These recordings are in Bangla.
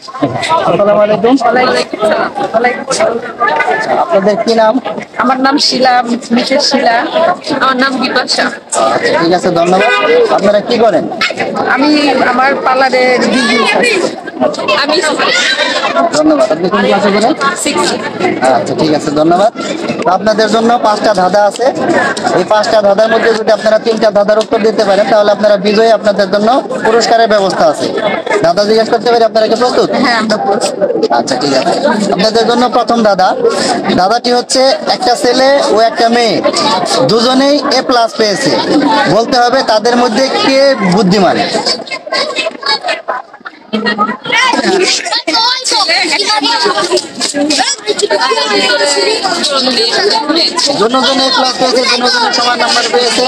আসসালামু আলাইকুম। আপনাদের কি নাম? আমার নাম শিলা, মিসেস শিলা। আমার নাম বিপাশা। ঠিক আছে, ধন্যবাদ। আপনারা কি করেন? আমি আমার পার্লারের বিজনেস আছে। আমি ধন্যবাদ। আপনি কোন ক্লাসে পড়েন? আচ্ছা, ঠিক আছে, ধন্যবাদ। তো আপনাদের জন্য 5টা ধাঁধা আছে। এই 5টা ধাঁধার মধ্যে যদি আপনারা 3টা ধাঁধার উত্তর দিতে পারেন তাহলে আপনারা বিজয়ী। আপনাদের জন্য পুরস্কারের ব্যবস্থা আছে। ধাঁধা জিজ্ঞেস করতে পারি, আপনারা কি প্রস্তুত? হ্যাঁ, আমরা প্রস্তুত। আচ্ছা, ঠিক আছে। আপনাদের জন্য প্রথম ধাঁধাটি হচ্ছে, একটা ছেলে ও একটা মেয়ে দুজনেই A+ পেয়েছে। বলতে হবে তাদের মধ্যে কে বুদ্ধিমান। দুজনে A+ পেয়েছে, দুজনে সমান নাম্বার পেয়েছে।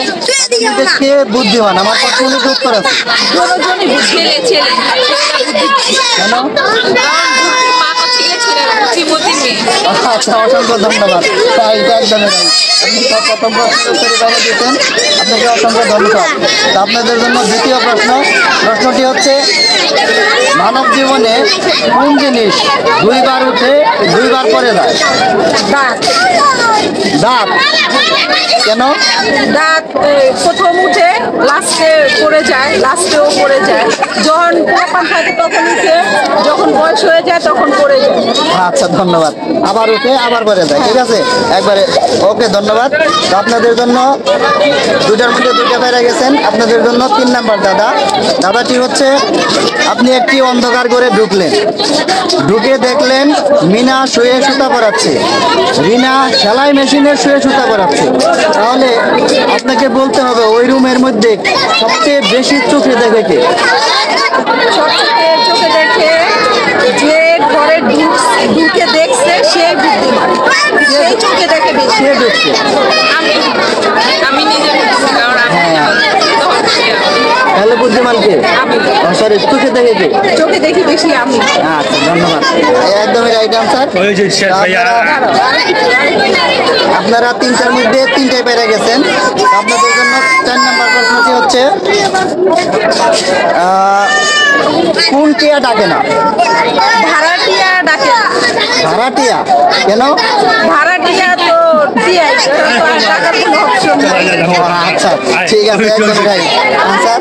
কে বুদ্ধিমান? আমার প্রশ্নের উত্তর আছে। কেন? আচ্ছা, অসংখ্য ধন্যবাদ। এটা একদমই নাই। আপনি প্রথম প্রশ্নের উত্তরে বাইরে দিয়েছেন, আপনাকে অসংখ্য ধন্যবাদ। তো আপনাদের জন্য দ্বিতীয় প্রশ্নটি হচ্ছে, মানব জীবনে কোন জিনিস 2বার উঠে 2বার পরে যায়? দাঁত। দাঁত। কেন? দাঁত প্রথম উঠে লাস্টে পড়ে যায়, লাস্টেও পড়ে যায়। যখন পোলাপান থাকে তখন উঠে, যখন বয়স হয়ে যায় তখন পড়ে যায়। আচ্ছা, ধন্যবাদ। আবার উঠে আবার পরে যায়, ঠিক আছে, একবারে ওকে, ধন্যবাদ। তো আপনাদের জন্য 2টার মধ্যে 2টা পেরে গেছেন। আপনাদের জন্য 3 নাম্বার দাদাটি হচ্ছে, আপনি একটি অন্ধকার ঘরে ঢুকলেন, ঢুকে দেখলেন মিনা শুয়ে সুতা পরাচ্ছে, রিনা সেলাই মেশিনে শুয়ে সুতা পরাচ্ছে। তাহলে আপনাকে বলতে হবে ওই রুমের মধ্যে সবচেয়ে বেশি চোখে দেখে কে? সবচেয়ে চোখে দেখে যে ঘরে ঢুকে দেখছে সে বুদ্ধিমান। সেই চোখে দেখে বেশি। কে ঢুকছে? আমি নিজে বুঝছি, কারণ আমি তাহলে বুদ্ধিমান কে? সরি, চোখে দেখে কে? চোখে দেখি বেশি আমি। আচ্ছা, ধন্যবাদ। একদমই রাইট আনসার। আপনারা 3টার মধ্যে 3টায় পেরে গেছেন। আপনাদের জন্য 4 নাম্বার প্রশ্নটি হচ্ছে, কোন টিয়া ডাকে না? ভাড়াটিয়া ডাকে না। ভাড়াটিয়া? কেন? ভাড়াটিয়া তো টিয়া, টাকার কোনো অপশন নেই। আচ্ছা, ঠিক আছে, একদম রাইট আনসার।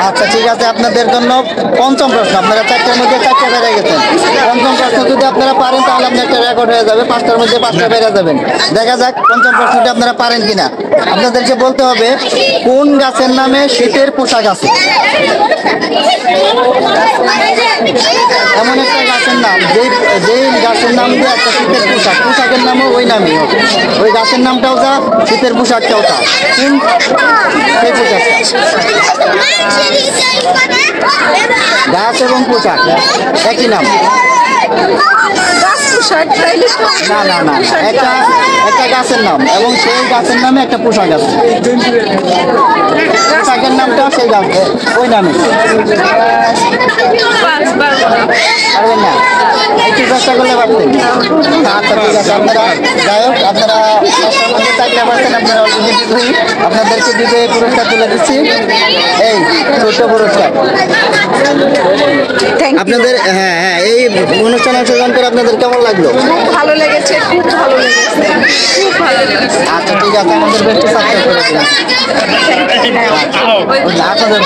আচ্ছা, ঠিক আছে, আপনাদের জন্য পঞ্চম প্রশ্ন। আপনারা 4টার মধ্যে 4টা পেরে গেছেন। পঞ্চম প্রশ্ন যদি আপনারা পারেন তাহলে আপনার একটা রেকর্ড হয়ে যাবে। 5টার মধ্যে 5টা পেরে যাবেন। দেখা যাক পঞ্চম প্রশ্নটি আপনারা পারেন কিনা। আপনাদেরকে বলতে হবে, কোন গাছের নামে শীতের পোশাক আছে? এমন একটা গাছের নাম, যেই গাছের নাম দিয়ে একটা শীতের পোশাকের নামও ওই নামই হবে। ওই গাছের নামটাও যা, শীতের পোশাকটাও তা। কোন সেই পোশাকটা? গাছ এবং পোশাক একই নাম। না না না, একটা গাছের নাম এবং সেই গাছের নামে একটা পোশাক আছে। পোশাকের নামটা সেই গাছ, ওই নামে। পারবেন না? একটু চেষ্টা করলে পারতেন। আচ্ছা, ঠিক আছে, আপনারা যাই হোক, আপনারা 5টার মধ্যে 4টা পারছেন। আপনারা অলরেডি বিজয়ী। আপনাদেরকে বিজয়ী পুরস্কার তুলে দিচ্ছি, এই ছোট্ট পুরস্কার। আপনাদের এই অনুষ্ঠানে অংশগ্রহণ করে আপনাদের কেমন লাগলো? খুব ভালো লেগেছে, খুব ভালো লেগেছে, খুব ভালো লেগেছে। আচ্ছা, ঠিক আছে, আমাদের বেশি সাবস্ক্রাইব করে দিন। আপনাদের